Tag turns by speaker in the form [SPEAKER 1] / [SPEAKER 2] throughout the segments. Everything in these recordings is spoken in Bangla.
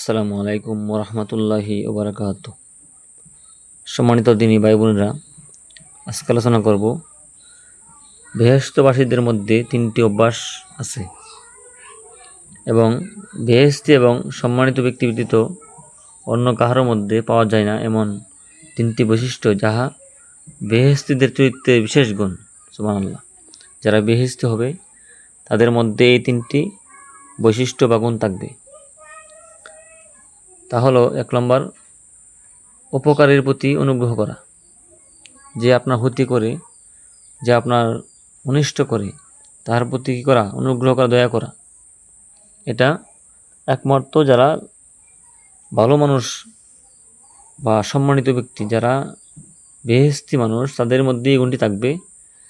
[SPEAKER 1] আসসালামু আলাইকুম ওরহমতুল্লাহি ওবরাকাত। সম্মানিত দিনী ভাই বোনেরা, আজকে আলোচনা করব বেহেশতবাসীদের মধ্যে 3টি অভ্যাস আছে এবং বেহেশতি এবং সম্মানিত ব্যক্তি ব্যতীত অন্য কাহারও মধ্যে পাওয়া যায় না এমন 3টি বৈশিষ্ট্য, যাহা বেহেশতিদের চরিত্রের বিশেষ গুণ। সুবহানাল্লাহ। যারা বেহেশতি হবে তাদের মধ্যে এই 3টি বৈশিষ্ট্য বা গুণ থাকবে। তা হলো 1 নম্বর, উপকারের প্রতি অনুগ্রহ করা। যে আপনার ক্ষতি করে, যে আপনার অনিষ্ট করে, তার প্রতি কী করা? অনুগ্রহ করা, দয়া করা। এটা একমাত্র যারা ভালো মানুষ বা সম্মানিত ব্যক্তি, যারা বেহেশতি মানুষ, তাদের মধ্যে এই গুণটি থাকবে।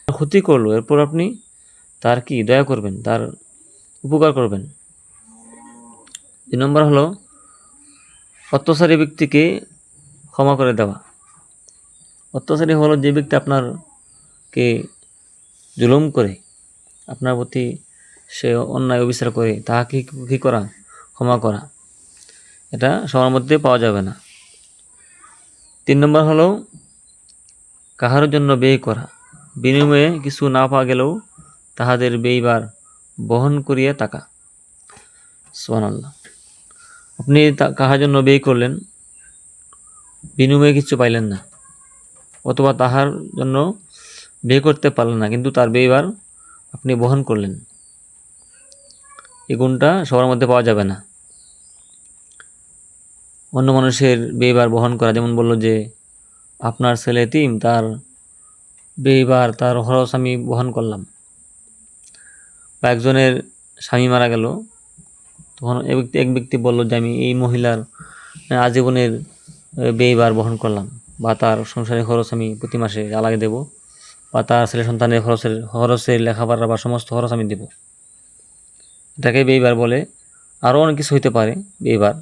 [SPEAKER 1] ক্ষতি করলো, এরপর আপনি তার কি দয়া করবেন, তার উপকার করবেন। 2 নম্বর হলো অত্যাচারী ব্যক্তিকে ক্ষমা করে দেওয়া। অত্যাচারী হলো যে ব্যক্তি আপনারকে জুলুম করে, আপনার প্রতি সে অন্যায় অবিচার করে, তাহাকে কী করা? ক্ষমা করা। এটা সবার মধ্যে পাওয়া যাবে না। 3 নম্বর হলো কাহার জন্য ব্যয় করা। বিনিময়ে কিছু না পাওয়া গেলেও তাহাদের ব্যয়ভার বহন করিয়া থাকা। সুবহানাল্লাহ। আপনি কাহার জন্য ব্যয় করলেন, বিনিময়ে কিছু পাইলেন না, অথবা তাহার জন্য ব্যয় করতে পারলেন না, কিন্তু তার ব্যয়ভার আপনি বহন করলেন। এই গুণটা সবার মধ্যে পাওয়া যাবে না। অন্য মানুষের ব্যয়ভার বহন করা, যেমন বলল যে আপনার ছেলে এতিম, তার ব্যয়ভার, তার খরচ আমি বহন করলাম। বা একজনের স্বামী মারা গেল, তখন এক ব্যক্তি বলল যে আমি এই মহিলার আজীবনের ব্যয়ভার বহন করলাম, বা তার সংসারের খরচ আমি প্রতি মাসে আলাদা দেব, বা তার ছেলে সন্তানের খরচের লেখাপড়া বা সমস্ত খরচ আমি দেব। এটাকে ব্যয়ভার বলে। আরও অনেক কিছু হইতে পারে ব্যয়ভার।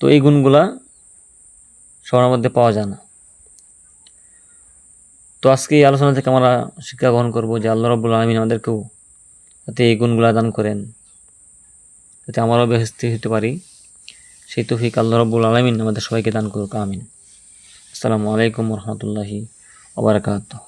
[SPEAKER 1] তো এই গুণগুলা সবার মধ্যে পাওয়া যায় না। তো আজকে এই আলোচনা থেকে আমরা শিক্ষা গ্রহণ করব যে আল্লাহ রাব্বুল আলামিন আমাদেরকেও যাতে এই গুণগুলা দান করেন, যাতে আমরাও বেহেশতি হতে পারি, সেই তৌফিক আল্লাহ রাব্বুল আলামিন আমাদের সবাইকে দান করুক। আমিন। আসসালামু আলাইকুম ওয়া রাহমাতুল্লাহি ওয়া বারাকাতুহু।